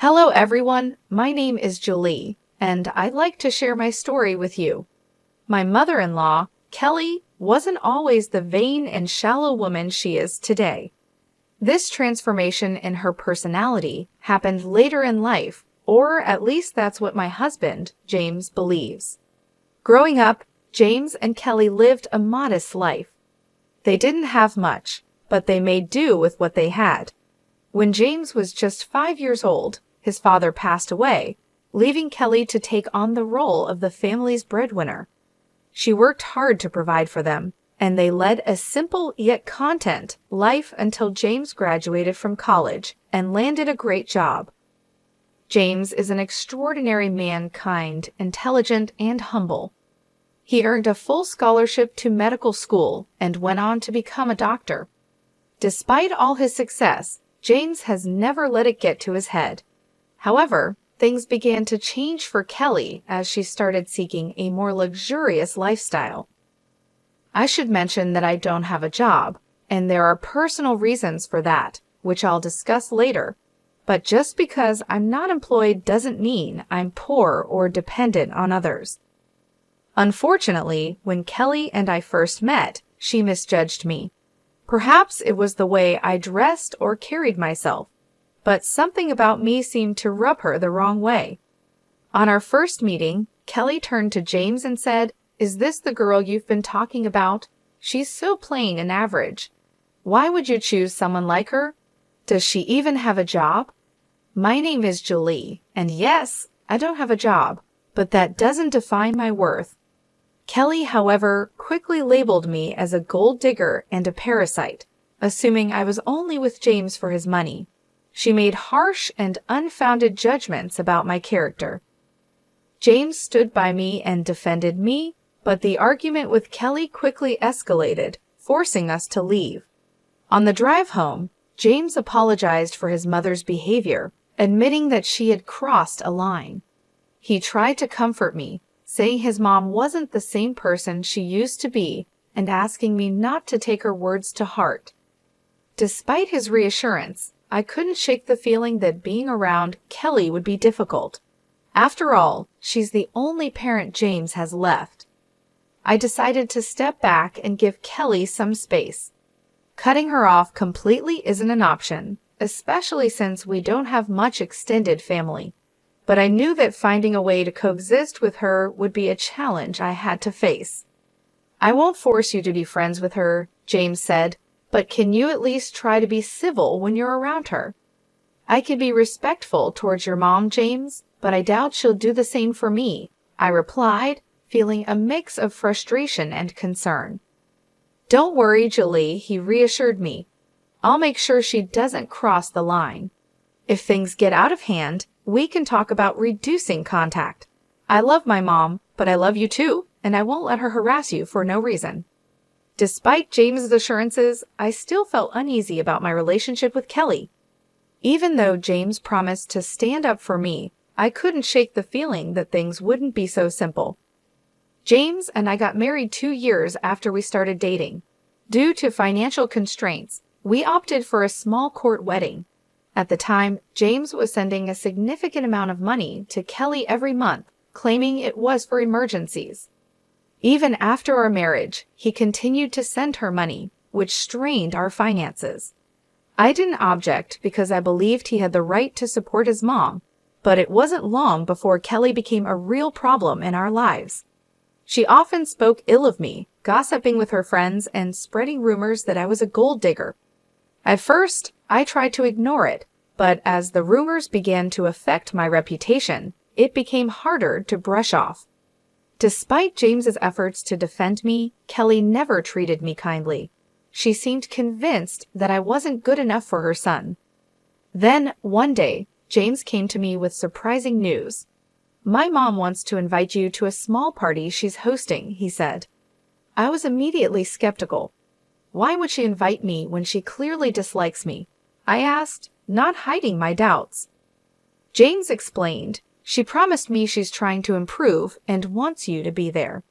Hello everyone, my name is Julie, and I'd like to share my story with you. My mother-in-law, Kelly, wasn't always the vain and shallow woman she is today. This transformation in her personality happened later in life, or at least that's what my husband, James, believes. Growing up, James and Kelly lived a modest life. They didn't have much, but they made do with what they had. When James was just 5 years old, his father passed away, leaving Kelly to take on the role of the family's breadwinner. She worked hard to provide for them, and they led a simple yet content life until James graduated from college and landed a great job. James is an extraordinary man, kind, intelligent, and humble. He earned a full scholarship to medical school and went on to become a doctor. Despite all his success, James has never let it get to his head. However, things began to change for Kelly as she started seeking a more luxurious lifestyle. I should mention that I don't have a job, and there are personal reasons for that, which I'll discuss later. But just because I'm not employed doesn't mean I'm poor or dependent on others. Unfortunately, when Kelly and I first met, she misjudged me. Perhaps it was the way I dressed or carried myself, but something about me seemed to rub her the wrong way. On our first meeting, Kelly turned to James and said, "Is this the girl you've been talking about? She's so plain and average. Why would you choose someone like her? Does she even have a job?" My name is Julie, and yes, I don't have a job, but that doesn't define my worth. Kelly, however, quickly labeled me as a gold digger and a parasite, assuming I was only with James for his money. She made harsh and unfounded judgments about my character. James stood by me and defended me, but the argument with Kelly quickly escalated, forcing us to leave. On the drive home, James apologized for his mother's behavior, admitting that she had crossed a line. He tried to comfort me, saying his mom wasn't the same person she used to be and asking me not to take her words to heart. Despite his reassurance, I couldn't shake the feeling that being around Kelly would be difficult. After all, she's the only parent James has left. I decided to step back and give Kelly some space. Cutting her off completely isn't an option, especially since we don't have much extended family. But I knew that finding a way to coexist with her would be a challenge I had to face. "I won't force you to be friends with her," James said, "but can you at least try to be civil when you're around her?" "I can be respectful towards your mom, James, but I doubt she'll do the same for me," I replied, feeling a mix of frustration and concern. "Don't worry, Julie," he reassured me. "I'll make sure she doesn't cross the line. If things get out of hand, we can talk about reducing contact. I love my mom, but I love you too, and I won't let her harass you for no reason." Despite James's assurances, I still felt uneasy about my relationship with Kelly. Even though James promised to stand up for me, I couldn't shake the feeling that things wouldn't be so simple. James and I got married 2 years after we started dating. Due to financial constraints, we opted for a small court wedding. At the time, James was sending a significant amount of money to Kelly every month, claiming it was for emergencies. Even after our marriage, he continued to send her money, which strained our finances. I didn't object because I believed he had the right to support his mom, but it wasn't long before Kelly became a real problem in our lives. She often spoke ill of me, gossiping with her friends and spreading rumors that I was a gold digger. At first, I tried to ignore it, but as the rumors began to affect my reputation, it became harder to brush off. Despite James's efforts to defend me, Kelly never treated me kindly. She seemed convinced that I wasn't good enough for her son. Then, one day, James came to me with surprising news. "My mom wants to invite you to a small party she's hosting," he said. I was immediately skeptical. "Why would she invite me when she clearly dislikes me?" I asked, not hiding my doubts. James explained, "She promised me she's trying to improve and wants you to be there."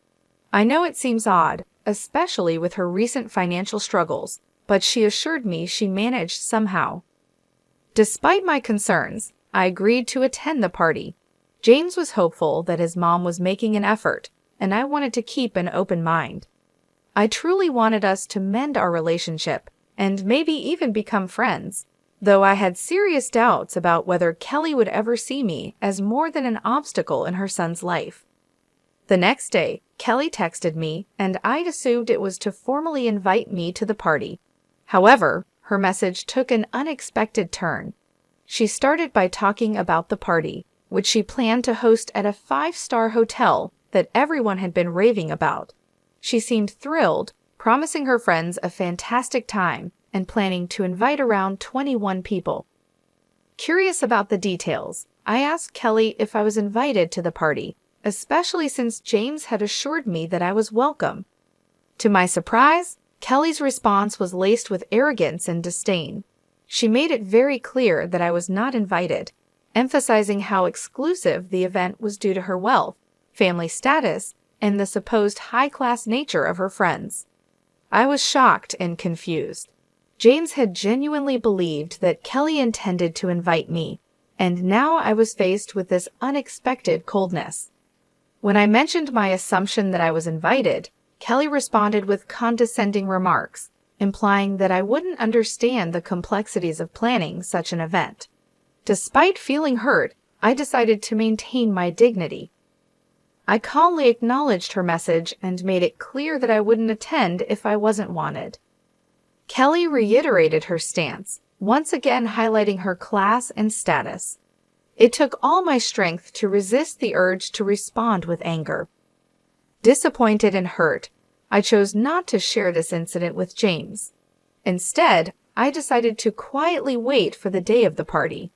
I know it seems odd, especially with her recent financial struggles, but she assured me she managed somehow. Despite my concerns, I agreed to attend the party. James was hopeful that his mom was making an effort, and I wanted to keep an open mind. I truly wanted us to mend our relationship and maybe even become friends, though I had serious doubts about whether Kelly would ever see me as more than an obstacle in her son's life. The next day, Kelly texted me, and I'd assumed it was to formally invite me to the party. However, her message took an unexpected turn. She started by talking about the party, which she planned to host at a five-star hotel that everyone had been raving about. She seemed thrilled, promising her friends a fantastic time and planning to invite around 21 people. Curious about the details, I asked Kelly if I was invited to the party, especially since James had assured me that I was welcome. To my surprise, Kelly's response was laced with arrogance and disdain. She made it very clear that I was not invited, emphasizing how exclusive the event was due to her wealth, family status, and the supposed high-class nature of her friends. I was shocked and confused. James had genuinely believed that Kelly intended to invite me, and now I was faced with this unexpected coldness. When I mentioned my assumption that I was invited, Kelly responded with condescending remarks, implying that I wouldn't understand the complexities of planning such an event. Despite feeling hurt, I decided to maintain my dignity. I calmly acknowledged her message and made it clear that I wouldn't attend if I wasn't wanted. Kelly reiterated her stance, once again highlighting her class and status. It took all my strength to resist the urge to respond with anger. Disappointed and hurt, I chose not to share this incident with James. Instead, I decided to quietly wait for the day of the party.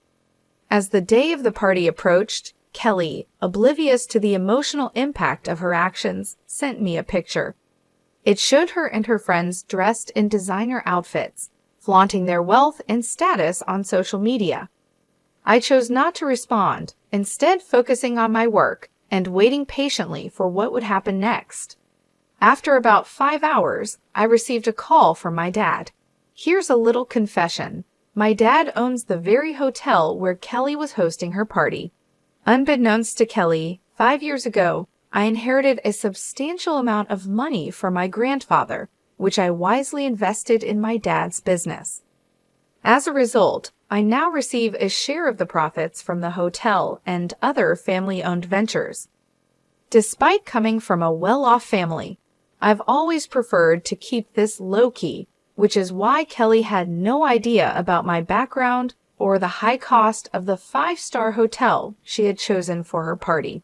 As the day of the party approached, Kelly, oblivious to the emotional impact of her actions, sent me a picture. It showed her and her friends dressed in designer outfits, flaunting their wealth and status on social media. I chose not to respond, instead focusing on my work and waiting patiently for what would happen next. After about 5 hours, I received a call from my dad. Here's a little confession. My dad owns the very hotel where Kelly was hosting her party. Unbeknownst to Kelly, 5 years ago, I inherited a substantial amount of money from my grandfather, which I wisely invested in my dad's business. As a result, I now receive a share of the profits from the hotel and other family-owned ventures. Despite coming from a well-off family, I've always preferred to keep this low-key, which is why Kelly had no idea about my background or the high cost of the five-star hotel she had chosen for her party.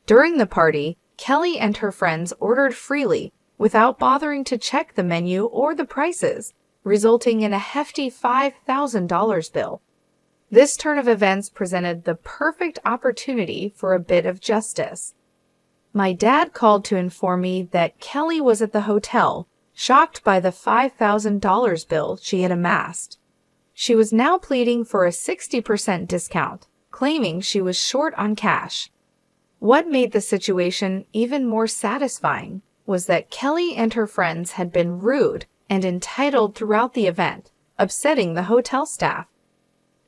During the party, Kelly and her friends ordered freely without bothering to check the menu or the prices, resulting in a hefty $5,000 bill. This turn of events presented the perfect opportunity for a bit of justice. My dad called to inform me that Kelly was at the hotel, shocked by the $5,000 bill she had amassed. She was now pleading for a 60% discount, claiming she was short on cash. What made the situation even more satisfying was that Kelly and her friends had been rude and entitled throughout the event, upsetting the hotel staff.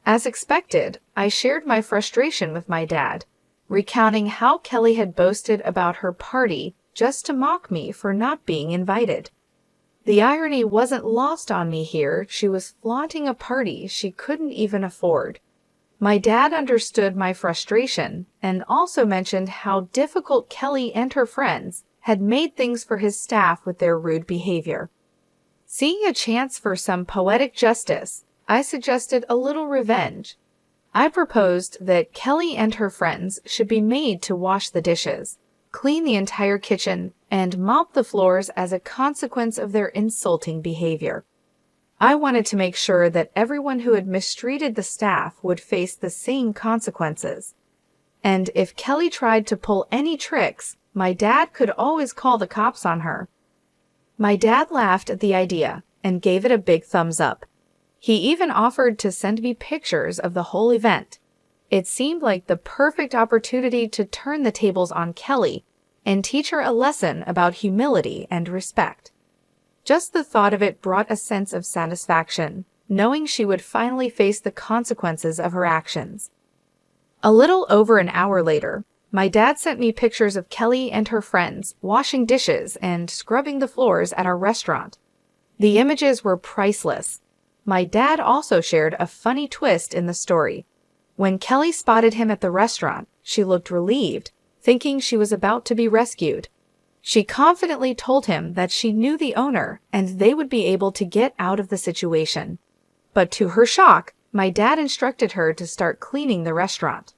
As expected, I shared my frustration with my dad, recounting how Kelly had boasted about her party just to mock me for not being invited. The irony wasn't lost on me here. She was flaunting a party she couldn't even afford. My dad understood my frustration and also mentioned how difficult Kelly and her friends had made things for his staff with their rude behavior. Seeing a chance for some poetic justice, I suggested a little revenge. I proposed that Kelly and her friends should be made to wash the dishes, clean the entire kitchen, and mop the floors as a consequence of their insulting behavior. I wanted to make sure that everyone who had mistreated the staff would face the same consequences. And if Kelly tried to pull any tricks, my dad could always call the cops on her. My dad laughed at the idea and gave it a big thumbs up. He even offered to send me pictures of the whole event. It seemed like the perfect opportunity to turn the tables on Kelly and teach her a lesson about humility and respect. Just the thought of it brought a sense of satisfaction, knowing she would finally face the consequences of her actions. A little over an hour later, my dad sent me pictures of Kelly and her friends washing dishes and scrubbing the floors at our restaurant. The images were priceless. My dad also shared a funny twist in the story. When Kelly spotted him at the restaurant, she looked relieved, thinking she was about to be rescued. She confidently told him that she knew the owner and they would be able to get out of the situation. But to her shock, my dad instructed her to start cleaning the restaurant.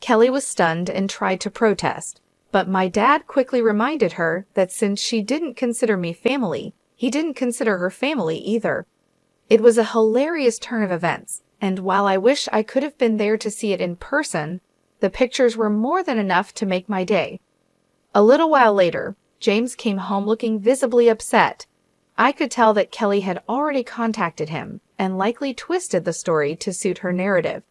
Kelly was stunned and tried to protest, but my dad quickly reminded her that since she didn't consider me family, he didn't consider her family either. It was a hilarious turn of events, and while I wish I could have been there to see it in person, the pictures were more than enough to make my day. A little while later, James came home looking visibly upset. I could tell that Kelly had already contacted him and likely twisted the story to suit her narrative.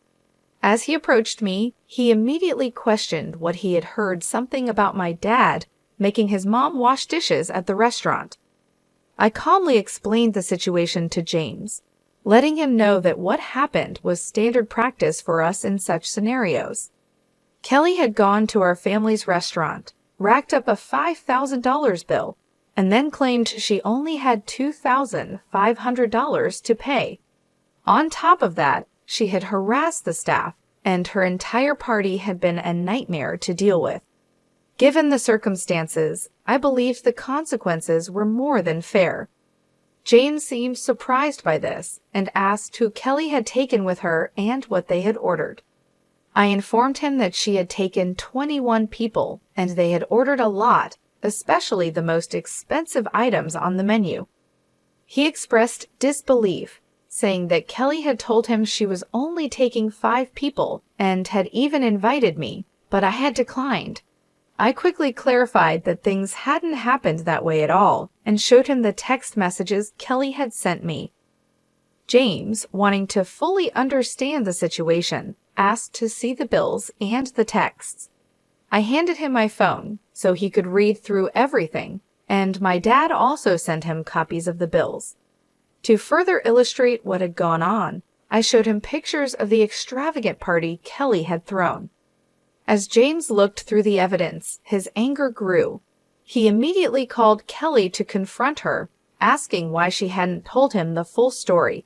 As he approached me, he immediately questioned what he had heard something about my dad making his mom wash dishes at the restaurant. I calmly explained the situation to James, letting him know that what happened was standard practice for us in such scenarios. Kelly had gone to our family's restaurant, racked up a $5,000 bill, and then claimed she only had $2,500 to pay. On top of that, she had harassed the staff, and her entire party had been a nightmare to deal with. Given the circumstances, I believed the consequences were more than fair. James seemed surprised by this and asked who Kelly had taken with her and what they had ordered. I informed him that she had taken 21 people and they had ordered a lot, especially the most expensive items on the menu. He expressed disbelief, saying that Kelly had told him she was only taking 5 people and had even invited me, but I had declined. I quickly clarified that things hadn't happened that way at all and showed him the text messages Kelly had sent me. James, wanting to fully understand the situation, asked to see the bills and the texts. I handed him my phone so he could read through everything, and my dad also sent him copies of the bills. To further illustrate what had gone on, I showed him pictures of the extravagant party Kelly had thrown. As James looked through the evidence, his anger grew. He immediately called Kelly to confront her, asking why she hadn't told him the full story.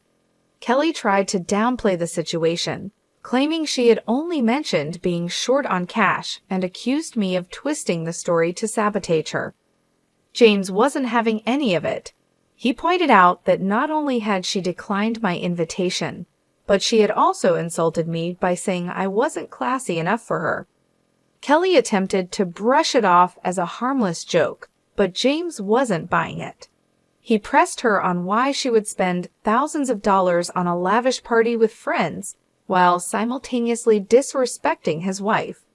Kelly tried to downplay the situation, claiming she had only mentioned being short on cash and accused me of twisting the story to sabotage her. James wasn't having any of it. He pointed out that not only had she declined my invitation, but she had also insulted me by saying I wasn't classy enough for her. Kelly attempted to brush it off as a harmless joke, but James wasn't buying it. He pressed her on why she would spend thousands of dollars on a lavish party with friends while simultaneously disrespecting his wife.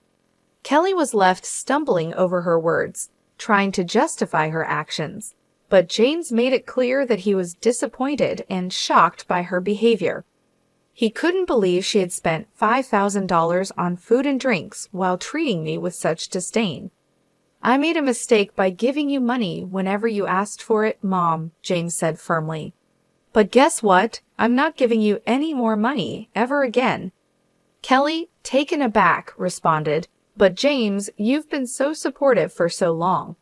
Kelly was left stumbling over her words, trying to justify her actions, but James made it clear that he was disappointed and shocked by her behavior. He couldn't believe she had spent $5,000 on food and drinks while treating me with such disdain. "I made a mistake by giving you money whenever you asked for it, Mom," James said firmly. "But guess what? I'm not giving you any more money ever again." Kelly, taken aback, responded, "But James, you've been so supportive for so long.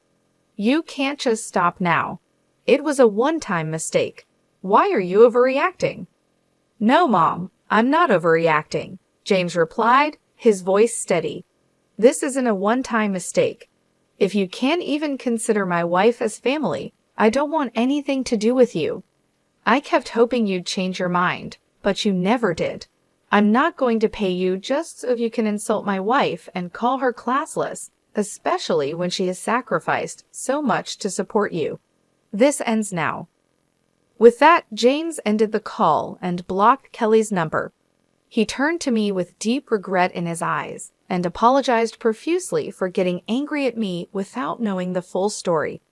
You can't just stop now. It was a one-time mistake. Why are you overreacting?" "No, Mom, I'm not overreacting," James replied, his voice steady. "This isn't a one-time mistake. If you can't even consider my wife as family, I don't want anything to do with you. I kept hoping you'd change your mind, but you never did. I'm not going to pay you just so you can insult my wife and call her classless, especially when she has sacrificed so much to support you. This ends now." With that, James ended the call and blocked Kelly's number. He turned to me with deep regret in his eyes and apologized profusely for getting angry at me without knowing the full story.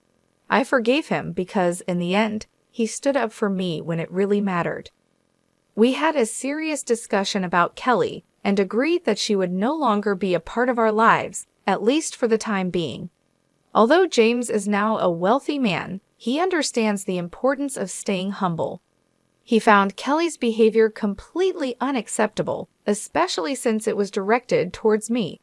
I forgave him because, in the end, he stood up for me when it really mattered. We had a serious discussion about Kelly and agreed that she would no longer be a part of our lives, at least for the time being. Although James is now a wealthy man, he understands the importance of staying humble. He found Kelly's behavior completely unacceptable, especially since it was directed towards me.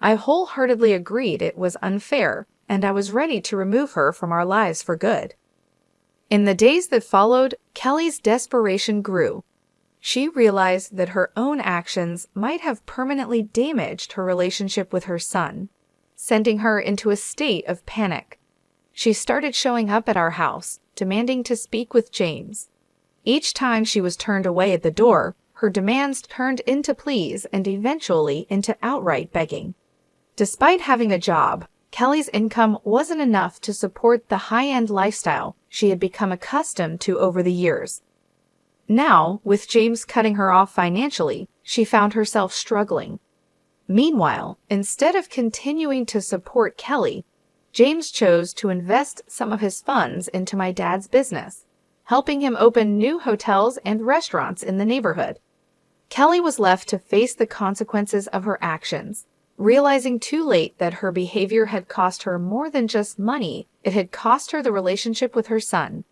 I wholeheartedly agreed it was unfair, and I was ready to remove her from our lives for good. In the days that followed, Kelly's desperation grew. She realized that her own actions might have permanently damaged her relationship with her son, sending her into a state of panic. She started showing up at our house, demanding to speak with James. Each time she was turned away at the door, her demands turned into pleas and eventually into outright begging. Despite having a job, Kelly's income wasn't enough to support the high-end lifestyle she had become accustomed to over the years. Now, with James cutting her off financially, she found herself struggling. Meanwhile, instead of continuing to support Kelly, James chose to invest some of his funds into my dad's business, helping him open new hotels and restaurants in the neighborhood. Kelly was left to face the consequences of her actions, realizing too late that her behavior had cost her more than just money, it had cost her the relationship with her son.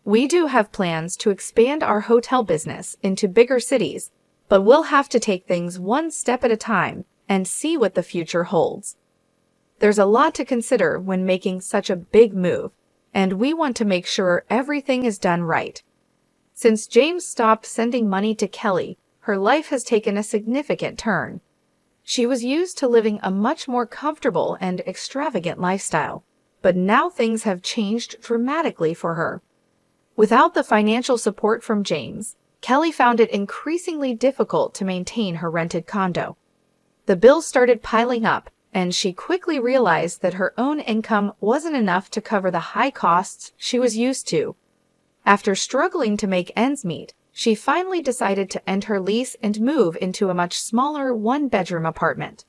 We do have plans to expand our hotel business into bigger cities, but we'll have to take things one step at a time and see what the future holds. There's a lot to consider when making such a big move, and we want to make sure everything is done right. Since James stopped sending money to Kelly, her life has taken a significant turn. She was used to living a much more comfortable and extravagant lifestyle, but now things have changed dramatically for her. Without the financial support from James, Kelly found it increasingly difficult to maintain her rented condo. The bills started piling up, and she quickly realized that her own income wasn't enough to cover the high costs she was used to. After struggling to make ends meet, she finally decided to end her lease and move into a much smaller one-bedroom apartment.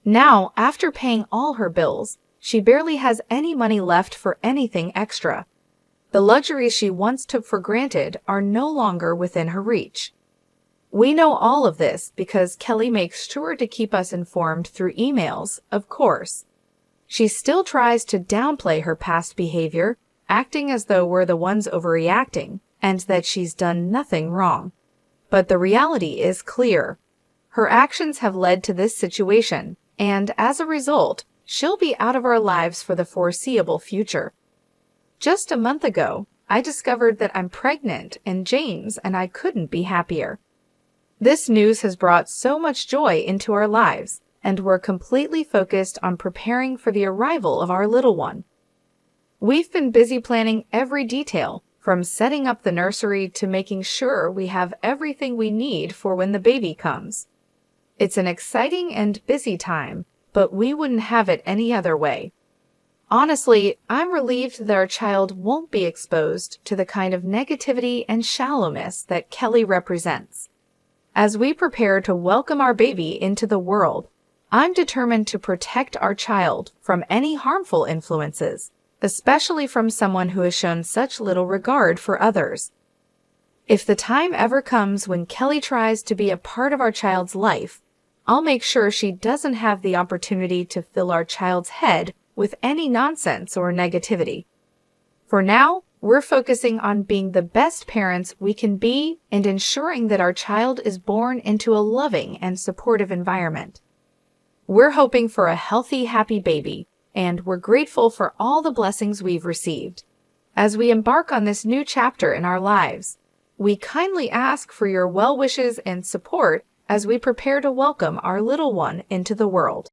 Now, after paying all her bills, she barely has any money left for anything extra. The luxuries she once took for granted are no longer within her reach. We know all of this because Kelly makes sure to keep us informed through emails, of course. She still tries to downplay her past behavior, acting as though we're the ones overreacting and that she's done nothing wrong. But the reality is clear. Her actions have led to this situation, and as a result, she'll be out of our lives for the foreseeable future. Just a month ago, I discovered that I'm pregnant and James and I couldn't be happier. This news has brought so much joy into our lives, and we're completely focused on preparing for the arrival of our little one. We've been busy planning every detail, from setting up the nursery to making sure we have everything we need for when the baby comes. It's an exciting and busy time, but we wouldn't have it any other way. Honestly, I'm relieved that our child won't be exposed to the kind of negativity and shallowness that Kelly represents. As we prepare to welcome our baby into the world, I'm determined to protect our child from any harmful influences, especially from someone who has shown such little regard for others. If the time ever comes when Kelly tries to be a part of our child's life, I'll make sure she doesn't have the opportunity to fill our child's head with any nonsense or negativity. For now, we're focusing on being the best parents we can be and ensuring that our child is born into a loving and supportive environment. We're hoping for a healthy, happy baby, and we're grateful for all the blessings we've received. As we embark on this new chapter in our lives, we kindly ask for your well wishes and support as we prepare to welcome our little one into the world.